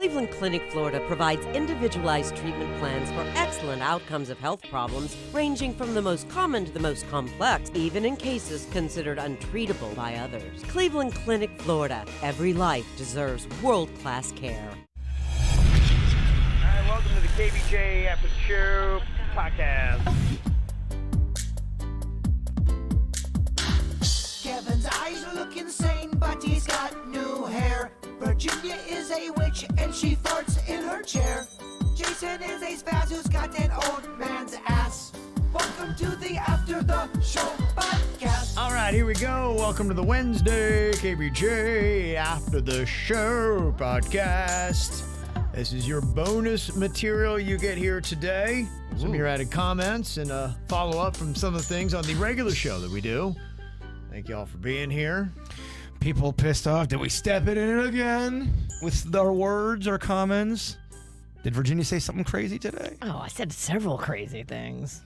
Cleveland Clinic, Florida provides individualized treatment plans for excellent outcomes of health problems ranging from the most common to the most complex, even in cases considered untreatable by others. Cleveland Clinic, Florida. Every life deserves world-class care. All right, welcome to the KVJ After the Show podcast. Kevin's eyes are looking sane, but he's got new hair. Virginia is a witch and she farts in her chair. Jason is a spaz who's got an old man's ass. Welcome to the After the Show podcast. All right, here we go. Welcome to the Wednesday KVJ After the Show podcast. This is your bonus material you get here today. Some of your added comments and a follow-up from some of the things on the regular show that we do. Thank you all for being here. People pissed off. Did we step it in again with our words or comments? Did Virginia say something crazy today? Oh, I said several crazy things.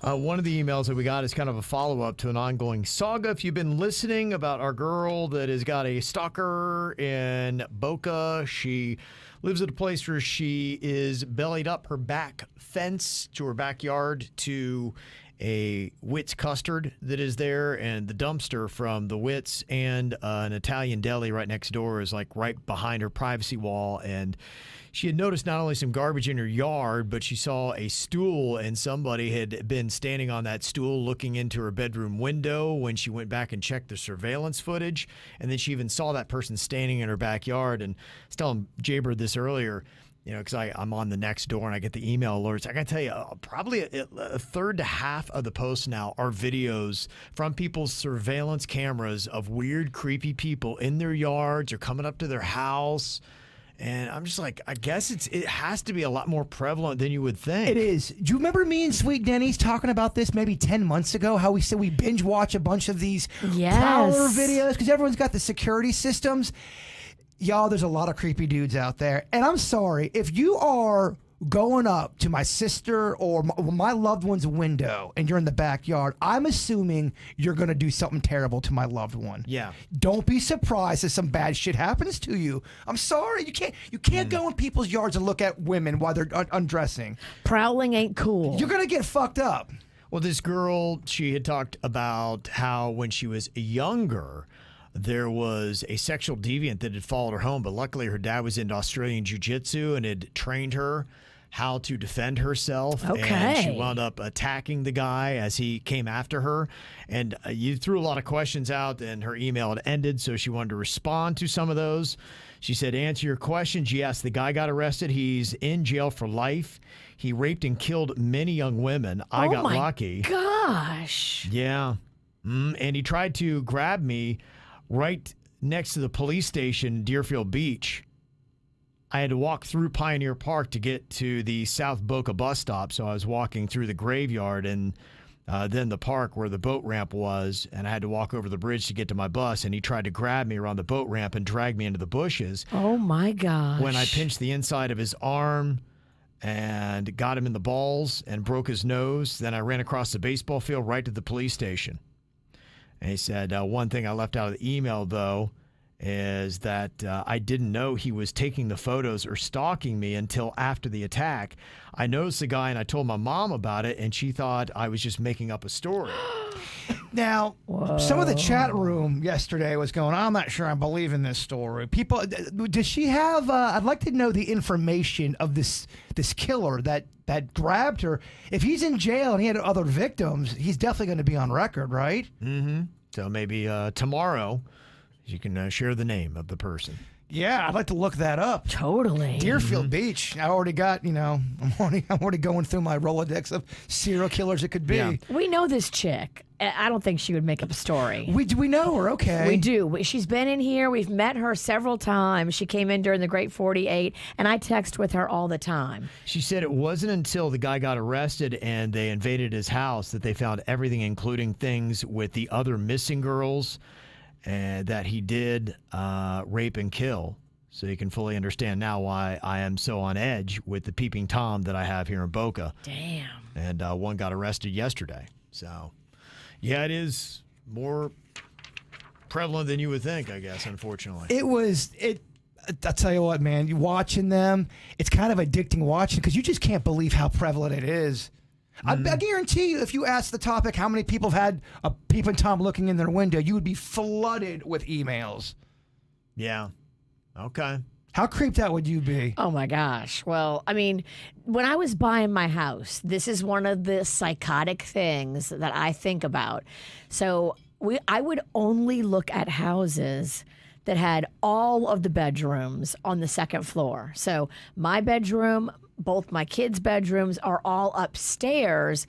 One of the emails that we got is kind of a follow-up to an ongoing saga. If you've been listening about our girl that has got a stalker in Boca, she lives at a place where she is bellied up her back fence to her backyard to a Wits custard that is there, and the dumpster from the Wits and an Italian deli right next door is like right behind her privacy wall. And she had noticed not only some garbage in her yard, but she saw a stool, and somebody had been standing on that stool looking into her bedroom window when she went back and checked the surveillance footage. And then she even saw that person standing in her backyard. And I was telling Jaybird this earlier, you know, because I'm on the next door and I get the email alerts. I got to tell you, probably a third to half of the posts now are videos from people's surveillance cameras of weird, creepy people in their yards or coming up to their house. And I'm just like, I guess it has to be a lot more prevalent than you would think. It is. Do you remember me and Sweet Denny's talking about this maybe 10 months ago? How we said we binge watch a bunch of these prowler videos because everyone's got the security systems. Y'all, there's a lot of creepy dudes out there. And I'm sorry, if you are going up to my sister or my loved one's window and you're in the backyard, I'm assuming you're going to do something terrible to my loved one. Yeah. Don't be surprised if some bad shit happens to you. I'm sorry. You can't go in people's yards and look at women while they're undressing. Prowling ain't cool. You're going to get fucked up. Well, this girl, she had talked about how when she was younger, there was a sexual deviant that had followed her home, but luckily her dad was into Australian jiu-jitsu and had trained her how to defend herself. Okay. And she wound up attacking the guy as he came after her. And you threw a lot of questions out, and her email had ended, so she wanted to respond to some of those. She said, answer your questions. Yes, the guy got arrested. He's in jail for life. He raped and killed many young women. I got lucky. Gosh. Yeah. And he tried to grab me right next to the police station, Deerfield Beach. I had to walk through Pioneer Park to get to the South Boca bus stop. So I was walking through the graveyard and then the park where the boat ramp was, and I had to walk over the bridge to get to my bus, and he tried to grab me around the boat ramp and drag me into the bushes. Oh, my gosh. When I pinched the inside of his arm and got him in the balls and broke his nose, then I ran across the baseball field right to the police station. And he said, one thing I left out of the email, though, is that I didn't know he was taking the photos or stalking me until after the attack. I noticed the guy, and I told my mom about it, and she thought I was just making up a story. Now, some of the chat room yesterday was going, I'm not sure I believe in this story. People, does she have, I'd like to know the information of this killer that grabbed her. If he's in jail and he had other victims, he's definitely going to be on record, right? Mm-hmm. So maybe tomorrow you can share the name of the person. Yeah, I'd like to look that up. Totally. Deerfield Beach. I already got, I'm already going through my Rolodex of serial killers it could be. Yeah. We know this chick. I don't think she would make up a story. We know her, okay. We do. She's been in here. We've met her several times. She came in during the Great 48, and I text with her all the time. She said it wasn't until the guy got arrested and they invaded his house that they found everything, including things with the other missing girls, that he did rape and kill. So you can fully understand now why I am so on edge with the peeping Tom that I have here in Boca. Damn. And one got arrested yesterday. So, yeah, it is more prevalent than you would think, I guess, unfortunately. I'll tell you what, man. You watching them, it's kind of addicting watching because you just can't believe how prevalent it is. I guarantee you, if you ask the topic how many people have had a peeping Tom looking in their window, you would be flooded with emails. Yeah. Okay. How creeped out would you be? Oh my gosh. Well, I mean, when I was buying my house, this is one of the psychotic things that I think about. So I would only look at houses that had all of the bedrooms on the second floor. So my bedroom, both my kids' bedrooms are all upstairs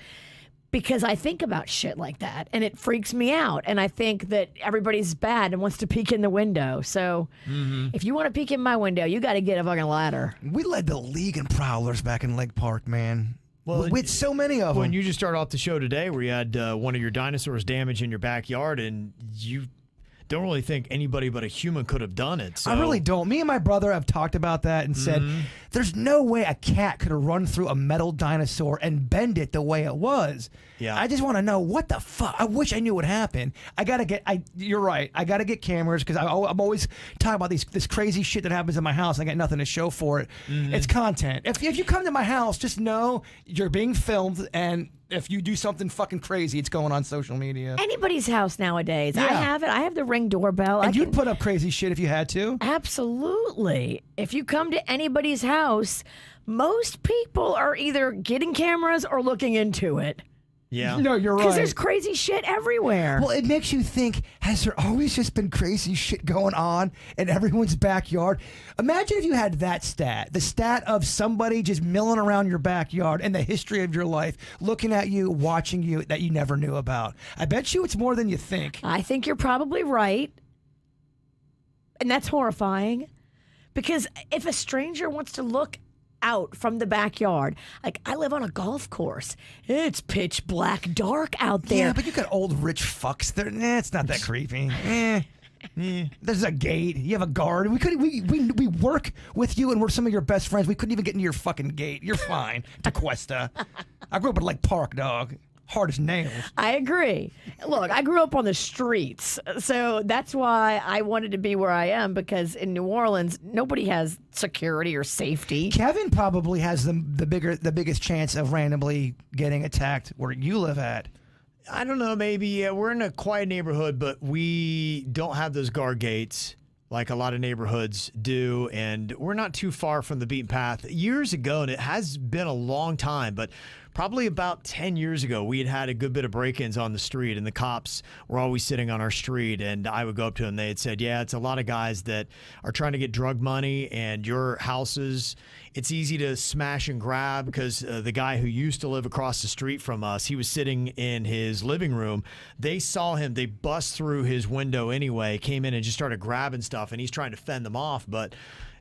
because I think about shit like that and it freaks me out. And I think that everybody's bad and wants to peek in the window. So if you want to peek in my window, you got to get a fucking ladder. We led the league in prowlers back in Lake Park, man. Well, with so many of them. When you just started off the show today where you had one of your dinosaurs damaged in your backyard and you don't really think anybody but a human could have done it. So. I really don't. Me and my brother have talked about that and said, there's no way a cat could have run through a metal dinosaur and bend it the way it was. Yeah. I just want to know what the fuck. I wish I knew what happened. You're right. I got to get cameras because I'm always talking about this crazy shit that happens in my house. I got nothing to show for it. It's content. If you come to my house, just know you're being filmed, and if you do something fucking crazy, it's going on social media. Anybody's house nowadays. Yeah. I have it. I have the Ring doorbell. And you'd put up crazy shit if you had to. Absolutely. If you come to anybody's house, most people are either getting cameras or looking into it. Yeah. No, you're right. Because there's crazy shit everywhere. Well, it makes you think, has there always just been crazy shit going on in everyone's backyard? Imagine if you had that stat, the stat of somebody just milling around your backyard and the history of your life, looking at you, watching you, that you never knew about. I bet you it's more than you think. I think you're probably right. And that's horrifying. Because if a stranger wants to look out from the backyard, like I live on a golf course, it's pitch black dark out there. Yeah, but you got old rich fucks there. It's not that creepy. There's a gate. You have a guard. We work with you and we're some of your best friends. We couldn't even get into your fucking gate. You're fine, DeQuesta. I grew up in Lake Park, dog. Hard as nails. I agree. Look, I grew up on the streets, so that's why I wanted to be where I am, because in New Orleans, nobody has security or safety. Kevin probably has the biggest chance of randomly getting attacked where you live at. I don't know, maybe. Yeah, we're in a quiet neighborhood, but we don't have those guard gates like a lot of neighborhoods do, and we're not too far from the beaten path. Years ago, and it has been a long time, but probably about 10 years ago, we had a good bit of break-ins on the street, and the cops were always sitting on our street, and I would go up to them. They had said, yeah, it's a lot of guys that are trying to get drug money, and your houses, it's easy to smash and grab, because the guy who used to live across the street from us, he was sitting in his living room. They saw him. They bust through his window anyway, came in and just started grabbing stuff, and he's trying to fend them off, but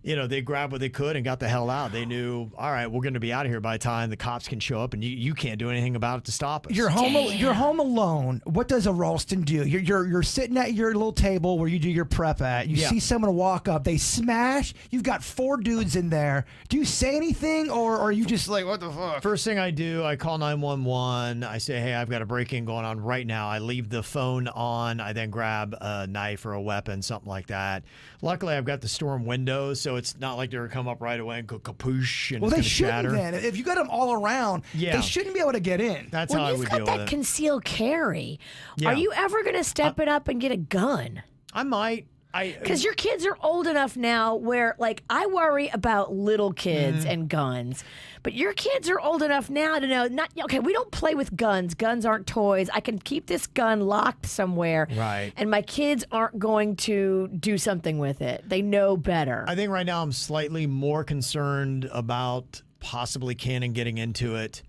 you know, they grabbed what they could and got the hell out. They knew, all right, we're going to be out of here by the time the cops can show up, and you can't do anything about it to stop us. You're home alone. What does a Ralston do? You're sitting at your little table where you do your prep at. You see someone walk up. They smash. You've got 4 dudes in there. Do you say anything, or are you just like, what the fuck? First thing I do, I call 911. I say, hey, I've got a break-in going on right now. I leave the phone on. I then grab a knife or a weapon, something like that. Luckily, I've got the storm windows, so it's not like they're going to come up right away and go kapoosh and well, it's they shouldn't shatter. then. If you got them all around, they shouldn't be able to get in. That's how I would deal with it. You've got that concealed carry. Yeah. Are you ever going to step it up and get a gun? I might. Because your kids are old enough now where, like, I worry about little kids and guns. But your kids are old enough now to know, okay, we don't play with guns. Guns aren't toys. I can keep this gun locked somewhere. Right. And my kids aren't going to do something with it. They know better. I think right now I'm slightly more concerned about possibly Cannon getting into it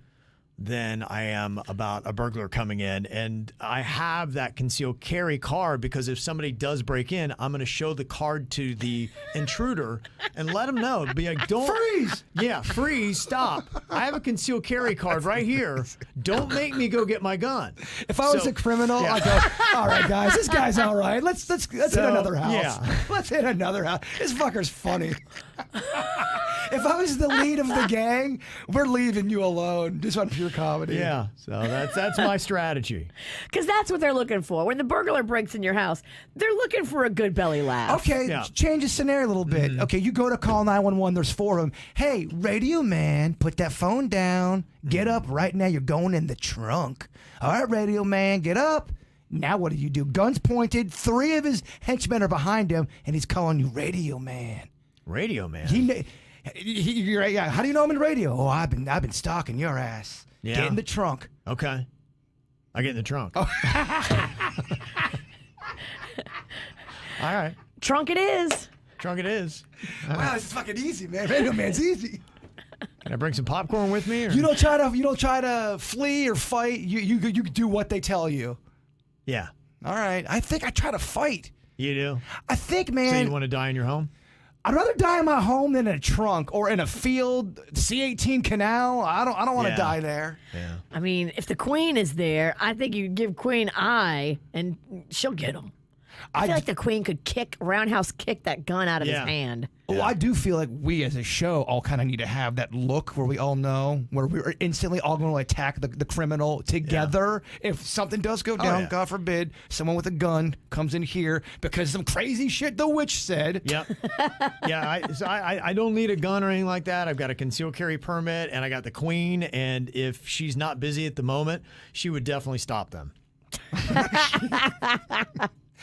than I am about a burglar coming in. And I have that concealed carry card because if somebody does break in, I'm going to show the card to the intruder and let them know. Be like, don't freeze. Yeah, freeze, stop. I have a concealed carry card right here. Don't make me go get my gun. If I was a criminal, I'd go, all right, guys, this guy's all right. Let's hit another house. Yeah. Let's hit another house. This fucker's funny. If I was the lead of the gang, we're leaving you alone just on pure comedy. Yeah, so that's my strategy. Because that's what they're looking for. When the burglar breaks in your house, they're looking for a good belly laugh. Okay, Yeah. change the scenario a little bit. Okay, you go to call 911. There's 4 of them. Hey, radio man, put that phone down. Get up right now. You're going in the trunk. All right, radio man, get up. Now what do? Guns pointed. 3 of his henchmen are behind him, and he's calling you radio man. Radio man. Yeah. How do you know I'm in radio? Oh, I've been stalking your ass. Yeah. Get in the trunk. Okay. I get in the trunk. Oh. All right. Trunk it is. Trunk it is. Wow, this is fucking easy, man. Radio man's easy. Can I bring some popcorn with me? Or? You don't try to flee or fight. You do what they tell you. Yeah. All right. I think I try to fight. You do? I think, So man. you want to die in your home? I'd rather die in my home than in a trunk or in a field, C-18 canal. I don't want to Yeah. die there. Yeah. I mean, if the queen is there, I think you give Queen eye, and she'll get him. I feel like the queen could roundhouse kick that gun out of his Yeah. hand. Well, I do feel like we as a show all kind of need to have that look where we all know, where we're instantly all going to attack the criminal together. If something does go down, yeah. God forbid, someone with a gun comes in here because some crazy shit the witch said. Yep. Yeah. I don't need a gun or anything like that. I've got a concealed carry permit, and I got the queen. And if she's not busy at the moment, she would definitely stop them.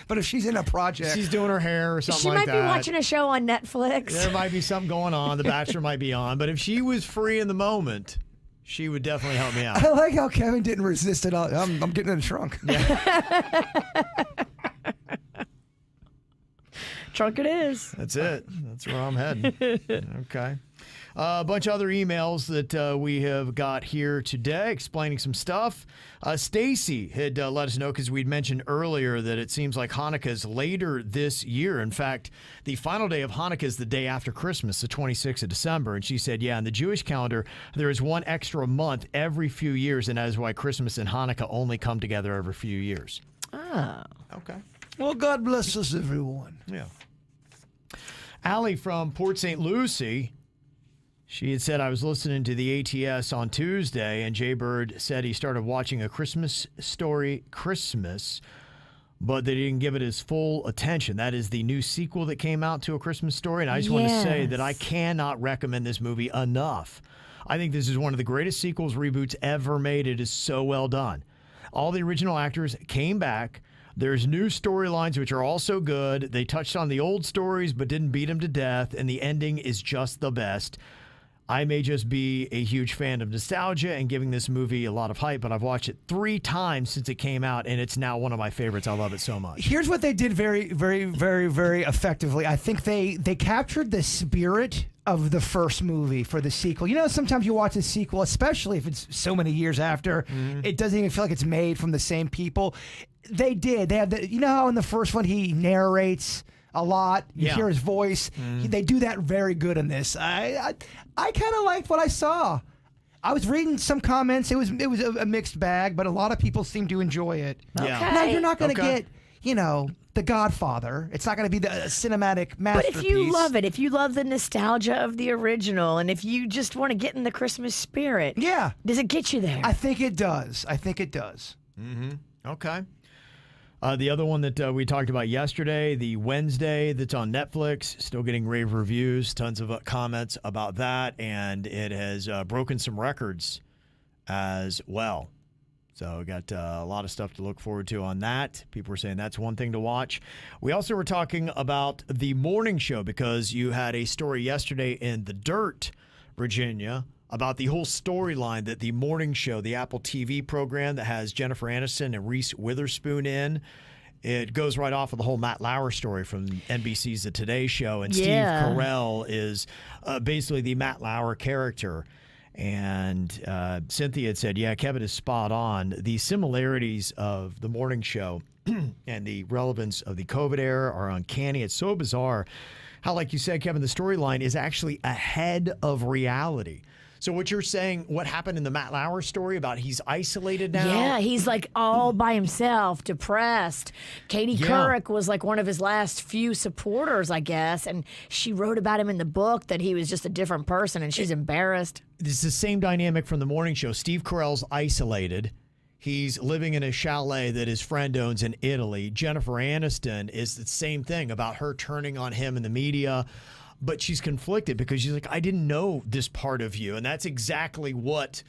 But if she's in a project, She's doing her hair or something She like might that. be watching a show on Netflix. There might be something going on. The Bachelor might be on. But if she was free in the moment, she would definitely help me out. I like how Kevin didn't resist at all. I'm getting in the trunk. Trunk it is. That's it. That's where I'm heading. Okay. A bunch of other emails that we have got here today explaining some stuff. Stacy had let us know because we'd mentioned earlier that it seems like Hanukkah is later this year. In fact, the final day of Hanukkah is the day after Christmas, the 26th of December. And she said, yeah, in the Jewish calendar, there is one extra month every few years, and that is why Christmas and Hanukkah only come together every few years. Oh. Okay. Well, God bless us, everyone. Yeah. Allie from Port St. Lucie, she had said, I was listening to the ATS on Tuesday, and Jay Bird said he started watching A Christmas Story Christmas, but they didn't give it his full attention. That is the new sequel that came out to A Christmas Story, and I just want to say that I cannot recommend this movie enough. I think this is one of the greatest sequels, reboots ever made. It is so well done. All the original actors came back. There's new storylines, which are also good. They touched on the old stories, but didn't beat them to death, and the ending is just the best. I may just be a huge fan of nostalgia and giving this movie a lot of hype, but I've watched it 3 times since it came out, and it's now one of my favorites. I love it so much. Here's what they did very, very, very, very effectively. I think they captured the spirit of the first movie for the sequel. You know, sometimes you watch a sequel, especially if it's so many years after, it doesn't even feel like it's made from the same people. They did. They have you know how in the first one he narrates a lot. You hear his voice. They do that very good in this. I kind of liked what I saw. I was reading some comments. It was a mixed bag, but a lot of people seem to enjoy it. Yeah. Now you're not going to get, The Godfather. It's not going to be the cinematic masterpiece. But if you love it, if you love the nostalgia of the original, and if you just want to get in the Christmas spirit, yeah, does it get you there? I think it does. Mm-hmm. Okay. The other one that we talked about yesterday, the Wednesday that's on Netflix, still getting rave reviews, tons of comments about that, and it has broken some records as well. So we got a lot of stuff to look forward to on that. People were saying that's one thing to watch. We also were talking about the morning show because you had a story yesterday in The Dirt, Virginia, about the whole storyline that the morning show, the Apple TV program that has Jennifer Aniston and Reese Witherspoon in, it goes right off of the whole Matt Lauer story from NBC's The Today Show. And Steve Carell is basically the Matt Lauer character. And Cynthia had said, yeah, Kevin is spot on. The similarities of the morning show and the relevance of the COVID era are uncanny. It's so bizarre how, like you said, Kevin, the storyline is actually ahead of reality. So what you're saying, what happened in the Matt Lauer story about he's isolated now? Yeah, he's like all by himself, depressed. Katie Couric was like one of his last few supporters, I guess, and she wrote about him in the book that he was just a different person, and she's embarrassed. It's the same dynamic from the morning show. Steve Carell's isolated. He's living in a chalet that his friend owns in Italy. Jennifer Aniston is the same thing about her turning on him in the media. But she's conflicted because she's like, I didn't know this part of you. And that's exactly what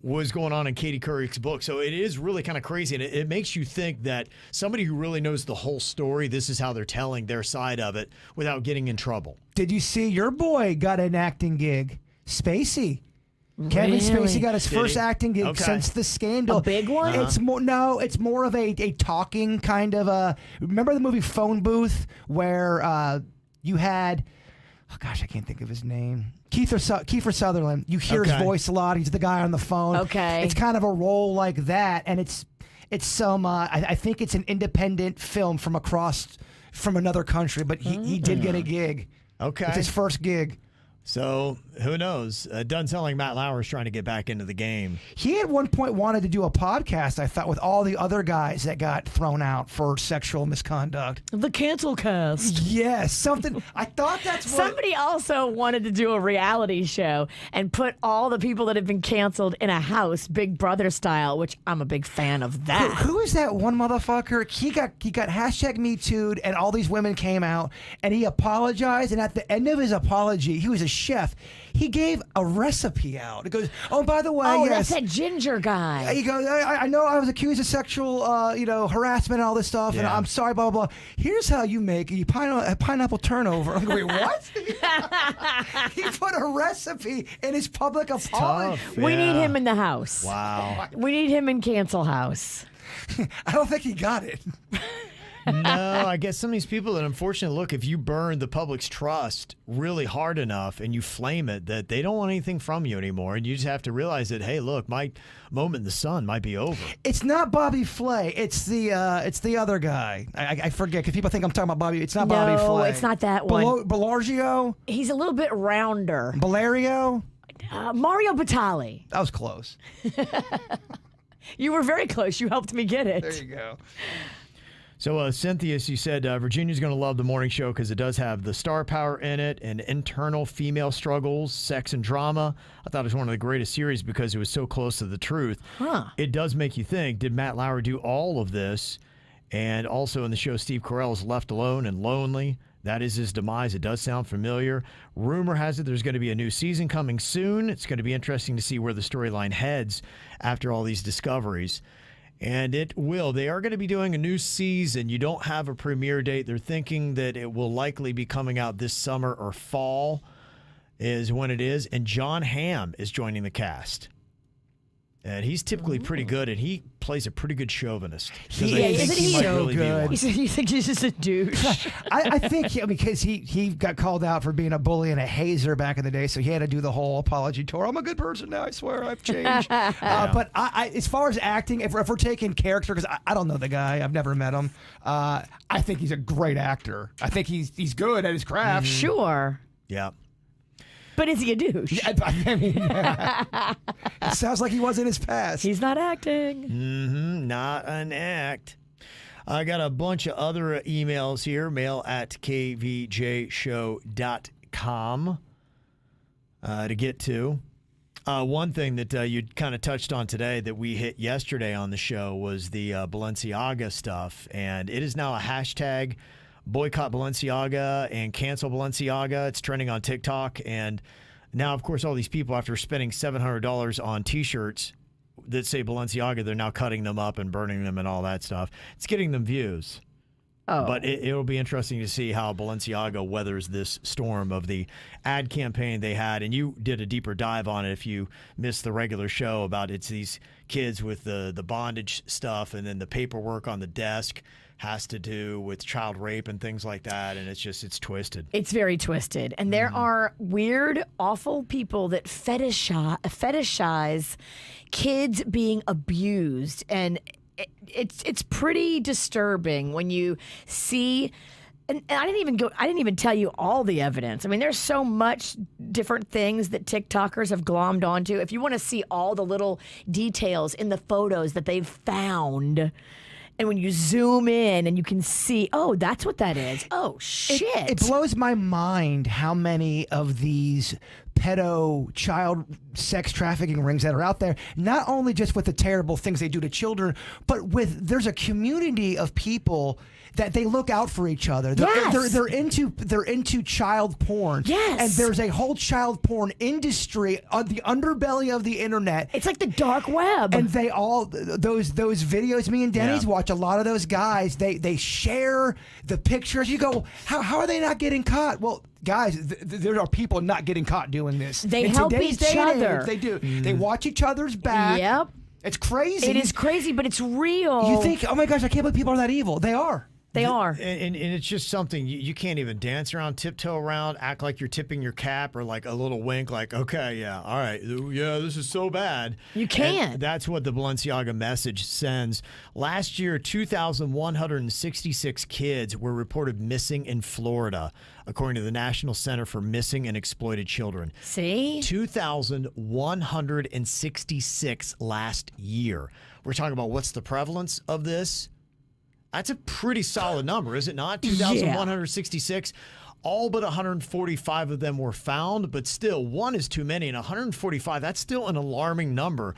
was going on in Katie Couric's book. So it is really kind of crazy. And it makes you think that somebody who really knows the whole story, this is how they're telling their side of it without getting in trouble. Did you see your boy got an acting gig? Spacey. Kevin Spacey got his first acting gig since the scandal. A big one? It's more of a talking kind of a. Remember the movie Phone Booth where you had. Oh gosh, I can't think of his name. Kiefer Sutherland. You hear his voice a lot. He's the guy on the phone. Okay. It's kind of a role like that, and it's some. I think it's an independent film from another country, but he did get a gig. Okay, it's his first gig. So who knows? Doesn't sound like Matt Lauer is trying to get back into the game. He at one point wanted to do a podcast, I thought, with all the other guys that got thrown out for sexual misconduct. The cancel cast. Yes, something. I thought that's what. Somebody also wanted to do a reality show and put all the people that have been canceled in a house, Big Brother style, which I'm a big fan of that. Who is that one motherfucker? He got hashtag Me Too'd, and all these women came out, and he apologized, and at the end of his apology, he was a chef. He gave a recipe out. It goes, oh, by the way, that's that ginger guy. He goes, I know I was accused of sexual, harassment and all this stuff, and I'm sorry, blah, blah, blah. Here's how you make a pineapple turnover. I'm going, wait, what? He put a recipe in his public apology. We need him in the house. Wow. We need him in cancel house. I don't think he got it. No, I guess some of these people that unfortunately, look, if you burn the public's trust really hard enough and you flame it, that they don't want anything from you anymore. And you just have to realize that, hey, look, my moment in the sun might be over. It's not Bobby Flay. It's the other guy. I forget because people think I'm talking about Bobby. It's not Bobby Flay. No, it's not that one. Bellagio? He's a little bit rounder. Valerio? Mario Batali. That was close. You were very close. You helped me get it. There you go. So, Cynthia, you said Virginia's going to love the morning show because it does have the star power in it and internal female struggles, sex, and drama. I thought it was one of the greatest series because it was so close to the truth. It does make you think, did Matt Lauer do all of this? And also in the show, Steve Carell is left alone and lonely. That is his demise. It does sound familiar. Rumor has it there's going to be a new season coming soon. It's going to be interesting to see where the storyline heads after all these discoveries. And it will. They are going to be doing a new season. You don't have a premiere date. They're thinking that it will likely be coming out this summer or fall is when it is. And John Hamm is joining the cast. And he's typically pretty good, and he plays a pretty good chauvinist. Isn't he so good? You think he's just a douche? I think because he got called out for being a bully and a hazer back in the day, so he had to do the whole apology tour. I'm a good person now. I swear I've changed. But I, as far as acting, if we're taking character, because I don't know the guy, I've never met him. I think he's a great actor. I think he's good at his craft. Sure. Yeah. But is he a douche? I mean, it sounds like he was in his past. He's not acting. Not an act. I got a bunch of other emails here. Mail at kvjshow.com to get to. One thing that you kind of touched on today that we hit yesterday on the show was the Balenciaga stuff. And it is now a hashtag, boycott Balenciaga and cancel Balenciaga. It's trending on TikTok. And now, of course, all these people, after spending $700 on T-shirts that say Balenciaga, they're now cutting them up and burning them and all that stuff. It's getting them views. Oh. But it'll be interesting to see how Balenciaga weathers this storm of the ad campaign they had. And you did a deeper dive on it if you missed the regular show about it's these kids with the bondage stuff and then the paperwork on the desk has to do with child rape and things like that, and it's twisted. It's very twisted. And there are weird, awful people that fetishize kids being abused. And it's pretty disturbing when you see and I didn't even tell you all the evidence. I mean, there's so much different things that TikTokers have glommed onto. If you want to see all the little details in the photos that they've found, and when you zoom in and you can see, oh, that's what that is. Oh, shit. It blows my mind how many of these pedo child sex trafficking rings that are out there, not only just with the terrible things they do to children, but there's a community of people that they look out for each other. They're into child porn. Yes. And there's a whole child porn industry on the underbelly of the internet. It's like the dark web. And they all those videos, me and Denny's watch a lot of those guys. They share the pictures. You go, how are they not getting caught? Well, guys, there are people not getting caught doing this. They In help today's each day and other. age, they do. They watch each other's back. Yep. It's crazy. It is crazy, but it's real. You think, oh my gosh, I can't believe people are that evil. They are. They are. And it's just something you can't even dance around, tiptoe around, act like you're tipping your cap or like a little wink, like, okay, yeah, all right, yeah, this is so bad. You can't. And that's what the Balenciaga message sends. Last year, 2,166 kids were reported missing in Florida, according to the National Center for Missing and Exploited Children. See? 2,166 last year. We're talking about what's the prevalence of this? That's a pretty solid number, is it not? 2,166. All but 145 of them were found, but still, one is too many. And 145, that's still an alarming number.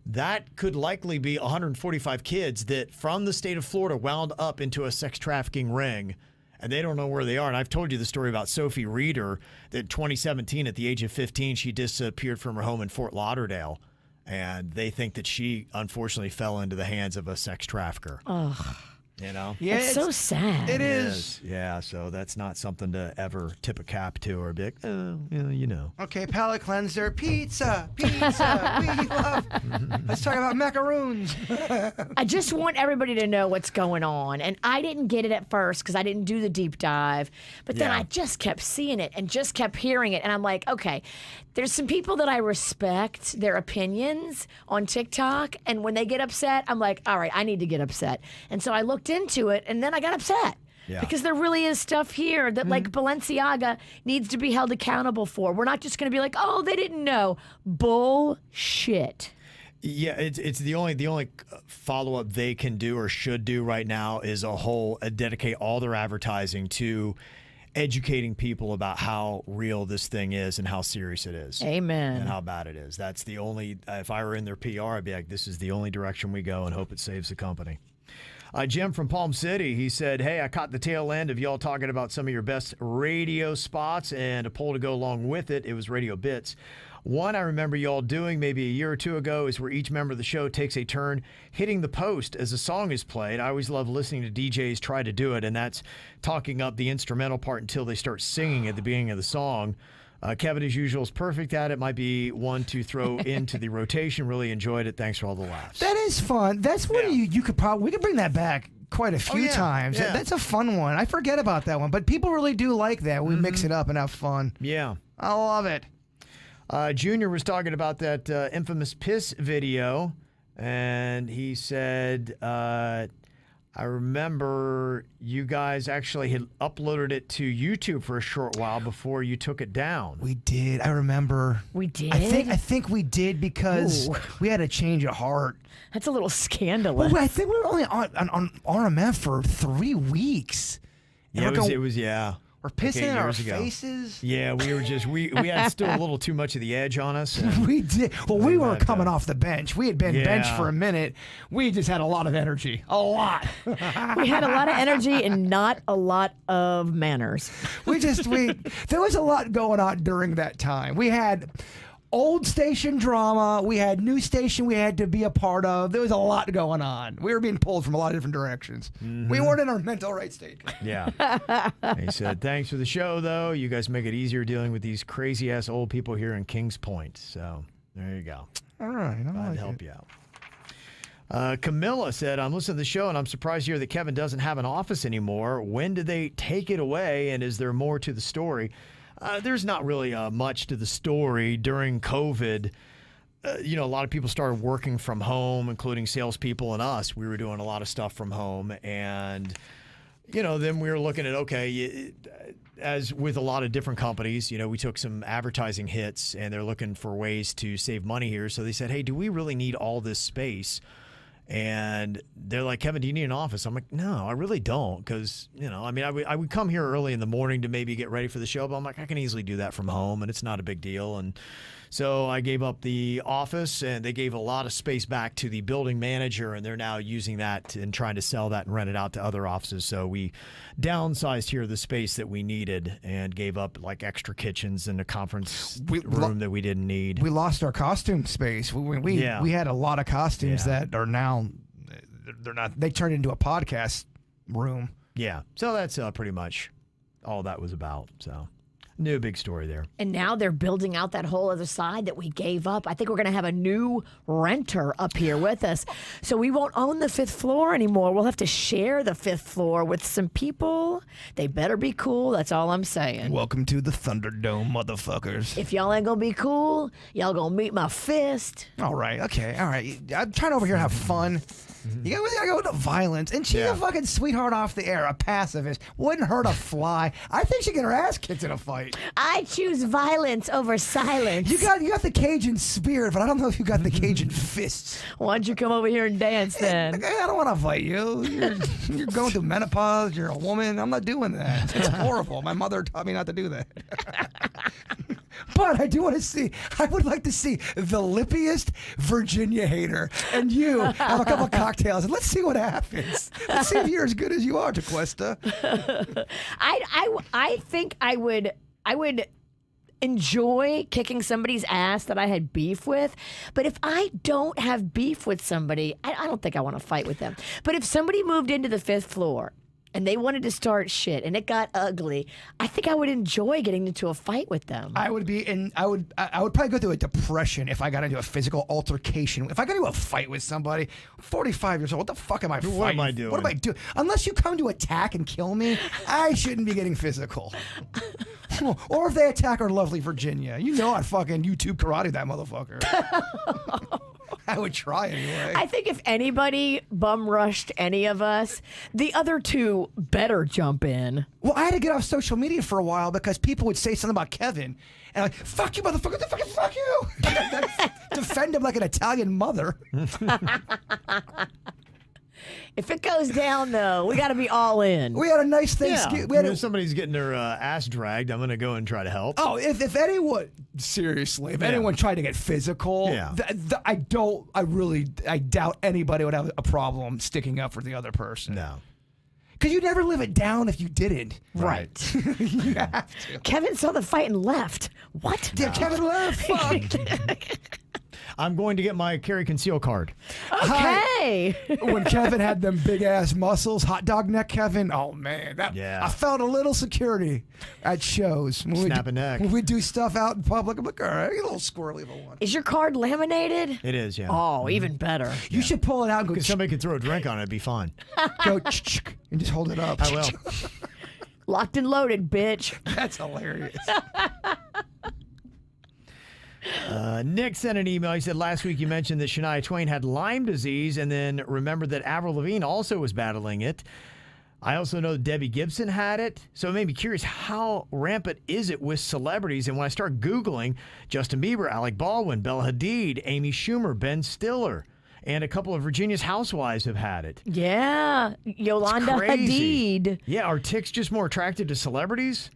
That could likely be 145 kids that from the state of Florida wound up into a sex trafficking ring, and they don't know where they are. And I've told you the story about Sophie Reeder, that in 2017, at the age of 15, she disappeared from her home in Fort Lauderdale. And they think that she, unfortunately, fell into the hands of a sex trafficker. Ugh. You know? Yeah, it's so sad. It is. Yeah, so that's not something to ever tip a cap to or be like, oh, you know. Okay, palate cleanser, pizza. We love. Let's talk about macaroons. I just want everybody to know what's going on. And I didn't get it at first because I didn't do the deep dive. But then I just kept seeing it and just kept hearing it. And I'm like, okay, there's some people that I respect their opinions on TikTok. And when they get upset, I'm like, all right, I need to get upset. And so I looked into it and then I got upset. Yeah. Because there really is stuff here that like Balenciaga needs to be held accountable for. We're not just going to be like, oh, they didn't know. Bullshit. Yeah, it's the only follow-up they can do or should do right now is dedicate all their advertising to educating people about how real this thing is and how serious it is. Amen. And how bad it is. That's the only, if I were in their PR, I'd be like, this is the only direction we go and hope it saves the company. Jim from Palm City, he said, hey, I caught the tail end of y'all talking about some of your best radio spots and a poll to go along with it. It was Radio Bits. One I remember y'all doing maybe a year or two ago is where each member of the show takes a turn hitting the post as a song is played. I always love listening to DJs try to do it, and that's talking up the instrumental part until they start singing at the beginning of the song. Kevin, as usual, is perfect at it. Might be one to throw into the rotation. Really enjoyed it. Thanks for all the laughs. That is fun. That's one you could we could bring that back quite a few times. Yeah. That's a fun one. I forget about that one, but people really do like that. We mix it up and have fun. Yeah. I love it. Junior was talking about that infamous piss video, and he said, I remember you guys actually had uploaded it to YouTube for a short while before you took it down. We did. I remember. We did? I think we did because we had a change of heart. That's a little scandalous. Well, I think we were only on RMF for 3 weeks. Yeah, it was. We're pissing in our years ago. faces. Yeah, we were just we had still a little too much of the edge on us. We did. Well, we were coming off the bench. We had been benched for a minute. We just had a lot of energy. A lot. We had a lot of energy and not a lot of manners. There was a lot going on during that time. We had old station drama. We had new station we had to be a part of. There was a lot going on. We were being pulled from a lot of different directions. We weren't in our mental right state. Yeah. He said, thanks for the show, though. You guys make it easier dealing with these crazy-ass old people here in Kings Point. So there you go. All right. Glad to help you out. Camilla said, I'm listening to the show, and I'm surprised to hear that Kevin doesn't have an office anymore. When did they take it away, and is there more to the story? There's not really much to the story. During COVID, a lot of people started working from home, including salespeople and us. We were doing a lot of stuff from home, and then we were looking at, okay, as with a lot of different companies, we took some advertising hits and they're looking for ways to save money here. So they said, hey, do we really need all this space? And they're like, Kevin, do you need an office? I'm like, no, I really don't. Because, I would come here early in the morning to maybe get ready for the show, but I'm like, I can easily do that from home and it's not a big deal. And so I gave up the office and they gave a lot of space back to the building manager, and they're now using that and trying to sell that and rent it out to other offices. So we downsized here the space that we needed and gave up like extra kitchens and a conference room that we didn't need. We lost our costume space. We had a lot of costumes that are now they're not. They turned into a podcast room. Yeah. So that's pretty much all that was about. So. No big story there. And now they're building out that whole other side that we gave up. I think we're going to have a new renter up here with us. So we won't own the 5th floor anymore. We'll have to share the 5th floor with some people. They better be cool. That's all I'm saying. Welcome to the Thunderdome, motherfuckers. If y'all ain't going to be cool, y'all going to meet my fist. All right. Okay. All right. I'm trying over here to have fun. You gotta go to violence. And she's a fucking sweetheart off the air, a pacifist. Wouldn't hurt a fly. I think she'd get her ass kicked in a fight. I choose violence over silence. You got the Cajun spirit, but I don't know if you got the Cajun fists. Why don't you come over here and dance then? I don't want to fight you. You're going through menopause. You're a woman. I'm not doing that. It's horrible. My mother taught me not to do that. But I would like to see the lippiest Virginia hater and you have a couple cocktails and let's see what happens. Let's see if you're as good as you are, Tequesta. I think I would enjoy kicking somebody's ass that I had beef with. But if I don't have beef with somebody, I don't think I want to fight with them. But if somebody moved into the 5th floor and they wanted to start shit and it got ugly, I think I would enjoy getting into a fight with them. I would probably go through a depression if I got into a physical altercation. If I got into a fight with somebody, 45 years old, what the fuck am I fighting? What am I doing? What am I doing? Unless you come to attack and kill me, I shouldn't be getting physical. Or if they attack our lovely Virginia. I'd fucking YouTube karate that motherfucker. I would try anyway. I think if anybody bum rushed any of us, the other two better jump in. Well, I had to get off social media for a while because people would say something about Kevin. And I'm like, fuck you, motherfucker, fuck you. Defend him like an Italian mother. If it goes down, though, we got to be all in. We had a nice Thanksgiving. Yeah. If somebody's getting their ass dragged, I'm going to go and try to help. Oh, if anyone, seriously, if anyone tried to get physical, I doubt anybody would have a problem sticking up for the other person. No. Because you'd never live it down if you didn't. Right. You have to. Kevin saw the fight and left. What? Yeah, Kevin left. Fuck. I'm going to get my carry conceal card. Okay. When Kevin had them big ass muscles, hot dog neck Kevin, oh man, I felt a little security at shows. Snap a neck. When we do stuff out in public, I'm like, all right, a little squirrely of a one. Is your card laminated? It is, yeah. Oh, even better. You should pull it out and go. Because somebody could throw a drink on it, it'd be fine. Go and just hold it up. I will. Locked and loaded, bitch. That's hilarious. Nick sent an email. He said, last week you mentioned that Shania Twain had Lyme disease and then remembered that Avril Lavigne also was battling it. I also know Debbie Gibson had it. So it made me curious, how rampant is it with celebrities? And when I start Googling, Justin Bieber, Alec Baldwin, Bella Hadid, Amy Schumer, Ben Stiller, and a couple of Virginia's housewives have had it. Yeah. Yolanda Hadid. Yeah, are ticks just more attracted to celebrities?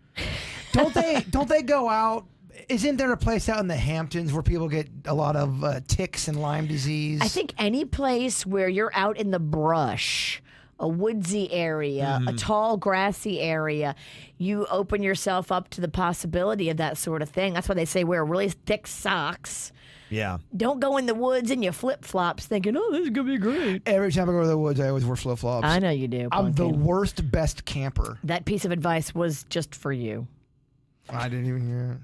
Don't they go out? Isn't there a place out in the Hamptons where people get a lot of ticks and Lyme disease? I think any place where you're out in the brush, a woodsy area, a tall grassy area, you open yourself up to the possibility of that sort of thing. That's why they say wear really thick socks. Yeah. Don't go in the woods in your flip-flops thinking, oh, this is going to be great. Every time I go to the woods, I always wear flip-flops. I know you do. I'm the Pumpkin. worst, best camper. That piece of advice was just for you. I didn't even hear it.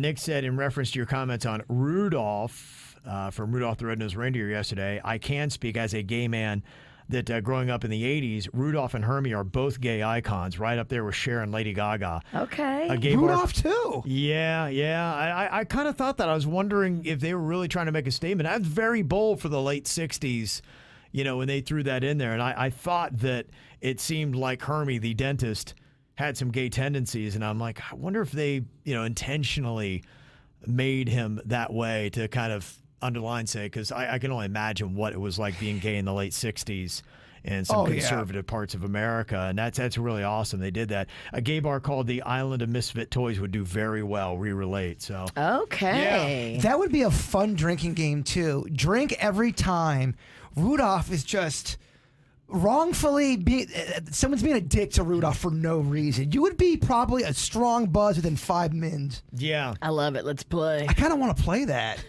Nick said, in reference to your comments on Rudolph from Rudolph the Red-Nosed Reindeer yesterday, I can speak as a gay man that growing up in the 80s, Rudolph and Hermie are both gay icons, right up there with Cher and Lady Gaga. Okay. Rudolph, too. Yeah. I kind of thought that. I was wondering if they were really trying to make a statement. That's very bold for the late 60s. when they threw that in there. And I thought that it seemed like Hermie, the dentist, had some gay tendencies. And I'm like, I wonder if they, intentionally made him that way to kind of underline, say, because I can only imagine what it was like being gay in the late 60s. In some conservative parts of America. And that's really awesome. They did that. A gay bar called the Island of Misfit Toys would do very well, re-relate. So okay. Yeah. That would be a fun drinking game, too. Drink every time Rudolph is just wrongfully someone's being a dick to Rudolph for no reason. You would be probably a strong buzz within 5 minutes. Yeah. I love it. Let's play. I kind of want to play that.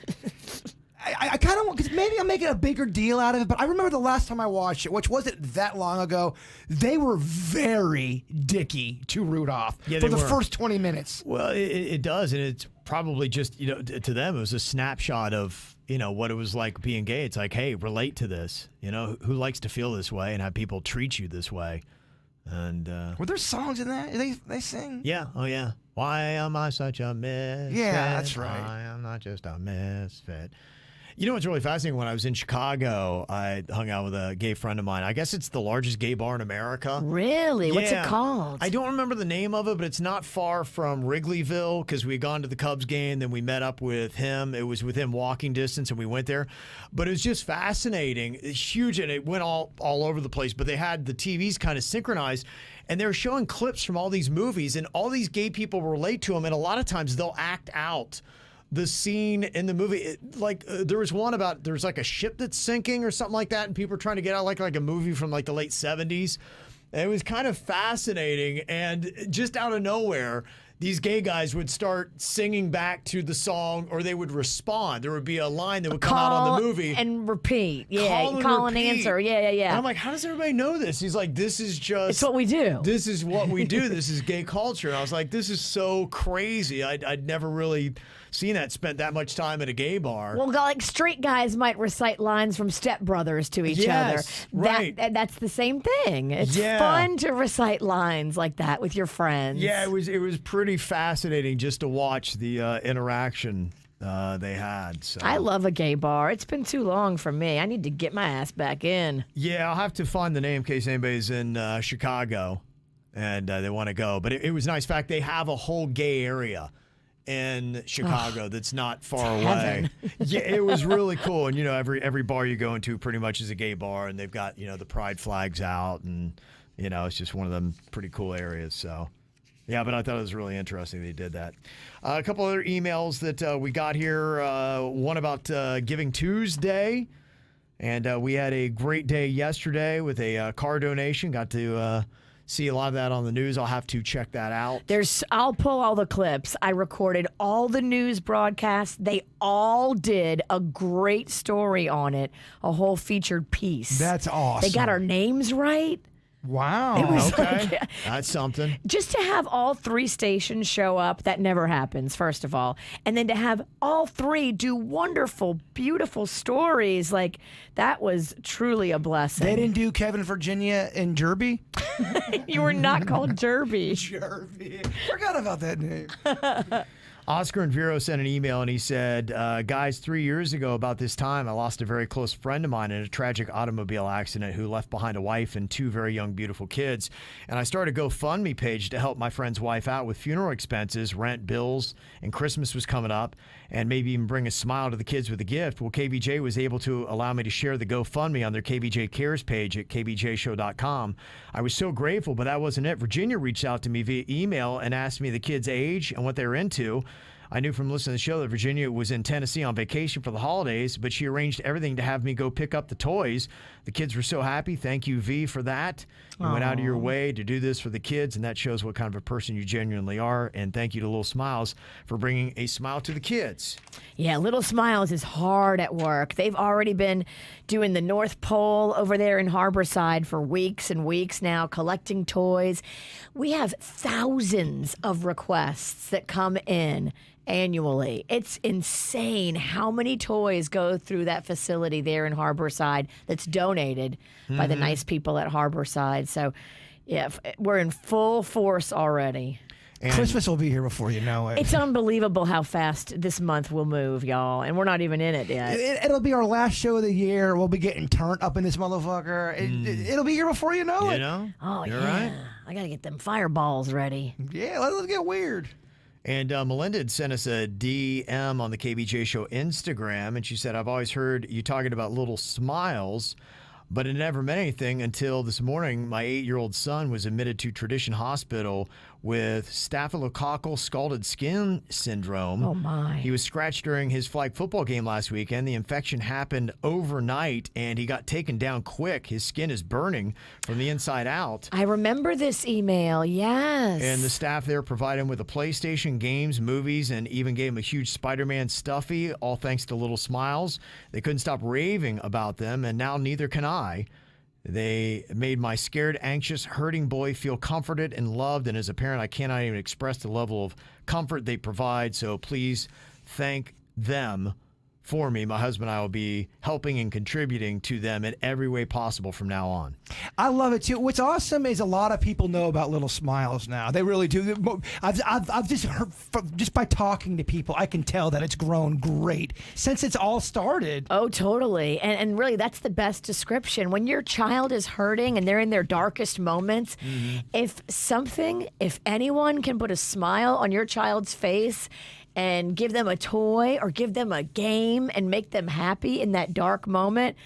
I kind of want, because maybe I'm making a bigger deal out of it, but I remember the last time I watched it, which wasn't that long ago, they were very dicky to Rudolph for the first 20 minutes. Well, it does, and it's probably just, to them, it was a snapshot of, what it was like being gay. It's like, hey, relate to this. Who likes to feel this way and have people treat you this way? And were there songs in that? They sing? Yeah. Oh, yeah. Why am I such a misfit? Yeah, that's right. I am not just a misfit. What's really fascinating? When I was in Chicago, I hung out with a gay friend of mine. I guess it's the largest gay bar in America. Really? What's it called? I don't remember the name of it, but it's not far from Wrigleyville, because we had gone to the Cubs game, then we met up with him. It was within walking distance, and we went there. But it was just fascinating. It's huge, and it went all over the place. But they had the TVs kind of synchronized, and they were showing clips from all these movies, and all these gay people relate to them, and a lot of times they'll act out the scene in the movie. There was one about, there's like a ship that's sinking or something like that, and people are trying to get out, like a movie from like the late 70s. And it was kind of fascinating, and just out of nowhere, these gay guys would start singing back to the song, or they would respond. There would be a line that would come out on the movie. And repeat. Yeah, call and answer. Yeah. And I'm like, how does everybody know this? He's like, this is just... It's what we do. This is what we do. This is gay culture. And I was like, this is so crazy. I'd never really seen that, spent that much time at a gay bar. Well, like straight guys might recite lines from Step Brothers to each other. Right. That's the same thing. It's fun to recite lines like that with your friends. Yeah, it was pretty fascinating just to watch the interaction they had. So. I love a gay bar. It's been too long for me. I need to get my ass back in. Yeah, I'll have to find the name in case anybody's in Chicago and they want to go. But it was nice. In fact, they have a whole gay area in Chicago that's not far away. Yeah, it was really cool. And every bar you go into pretty much is a gay bar, and they've got the pride flags out, and it's just one of them pretty cool areas. So yeah, but I thought it was really interesting they did that. A couple other emails that we got here. One about Giving Tuesday, and we had a great day yesterday with a car donation. Got to see a lot of that on the news. I'll have to check that out. I'll pull all the clips. I recorded all the news broadcasts. They all did a great story on it, a whole featured piece. That's awesome. They got our names right. Wow. It was okay. That's something. Just to have all 3 stations show up, that never happens, first of all. And then to have all 3 do wonderful, beautiful stories, that was truly a blessing. They didn't do Kevin, Virginia, and Derby? You were not called Derby. Derby. Forgot about that name. Oscar and Vero sent an email, and he said, guys, 3 years ago about this time, I lost a very close friend of mine in a tragic automobile accident who left behind a wife and 2 very young, beautiful kids. And I started a GoFundMe page to help my friend's wife out with funeral expenses, rent, bills, and Christmas was coming up, and maybe even bring a smile to the kids with a gift. Well, KVJ was able to allow me to share the GoFundMe on their KVJ Cares page at kvjshow.com. I was so grateful, but that wasn't it. Virginia reached out to me via email and asked me the kids' age and what they were into. I knew from listening to the show that Virginia was in Tennessee on vacation for the holidays, but she arranged everything to have me go pick up the toys. The kids were so happy. Thank you, V, for that. You went out of your way to do this for the kids, and that shows what kind of a person you genuinely are. And thank you to Little Smiles for bringing a smile to the kids. Yeah, Little Smiles is hard at work. They've already been doing the North Pole over there in Harborside for weeks and weeks now, collecting toys. We have thousands of requests that come in annually. It's insane how many toys go through that facility there in Harborside that's donated by the nice people at Harborside. So, yeah, we're in full force already. And Christmas will be here before you know it. It's unbelievable how fast this month will move, y'all, and we're not even in it yet. It'll be our last show of the year. We'll be getting turned up in this motherfucker. It'll be here before you know it. you know, Oh, you're yeah. right. I got to get them fireballs ready. Yeah, let's get weird. And Melinda had sent us a DM on the KVJ show Instagram, and she said, I've always heard you talking about little smiles, but it never meant anything until this morning. My 8-year-old son was admitted to Tradition Hospital with staphylococcal scalded skin syndrome. Oh, my. He was scratched during his flag football game last weekend. The infection happened overnight, and he got taken down quick. His skin is burning from the inside out. I remember this email, yes. And the staff there provided him with a PlayStation, games, movies, and even gave him a huge Spider-Man stuffy, all thanks to Little Smiles. They couldn't stop raving about them, and now neither can I. They made my scared, anxious, hurting boy feel comforted and loved, and as a parent, I cannot even express the level of comfort they provide, so please thank them for me. My husband and I will be helping and contributing to them in every way possible from now on. I love it too. What's awesome is a lot of people know about Little Smiles now. They really do. I've just heard just by talking to people, I can tell that it's grown great since it's all started. Oh, totally. And really, that's the best description. When your child is hurting and they're in their darkest moments, if anyone can put a smile on your child's face and give them a toy or give them a game and make them happy in that dark moment,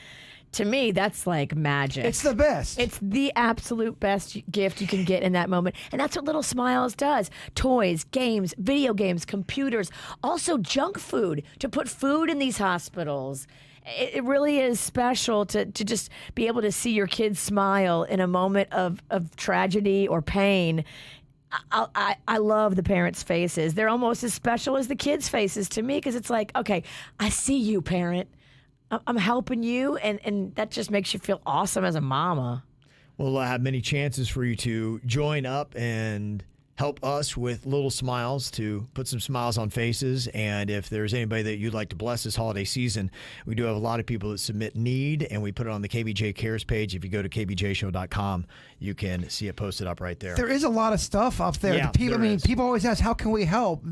to me, that's like magic. It's the best. It's the absolute best gift you can get in that moment. And that's what Little Smiles does. Toys, games, video games, computers, also junk food, to put food in these hospitals. It really is special to just be able to see your kids smile in a moment of tragedy or pain. I love the parents' faces. They're almost as special as the kids' faces to me, because it's like, okay, I see you, parent. I'm helping you, and that just makes you feel awesome as a mama. We'll have many chances for you to join up and help us with Little Smiles to put some smiles on faces. And if there's anybody that you'd like to bless this holiday season, we do have a lot of people that submit need, and we put it on the KVJ Cares page. If you go to kvjshow.com, you can see it posted up right there. There is a lot of stuff up there. Yeah, People, there is. people always ask, how can we help?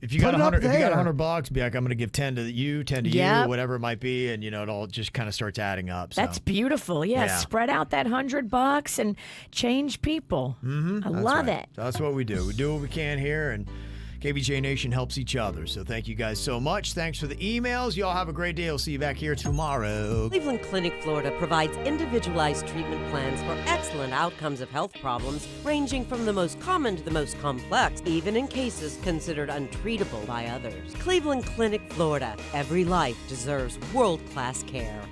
If you got put it up $100, if you got there. $100, be like, I'm going to give 10 to you, 10 to Yep. you, whatever it might be, and it all just kind of starts adding up. So. That's beautiful. Yeah, Yeah. spread out that $100 and change people. I love right. it. That's what we do. We do what we can here, and KVJ Nation helps each other. So thank you guys so much. Thanks for the emails. Y'all have a great day. I'll see you back here tomorrow. Cleveland Clinic, Florida provides individualized treatment plans for excellent outcomes of health problems, ranging from the most common to the most complex, even in cases considered untreatable by others. Cleveland Clinic, Florida. Every life deserves world-class care.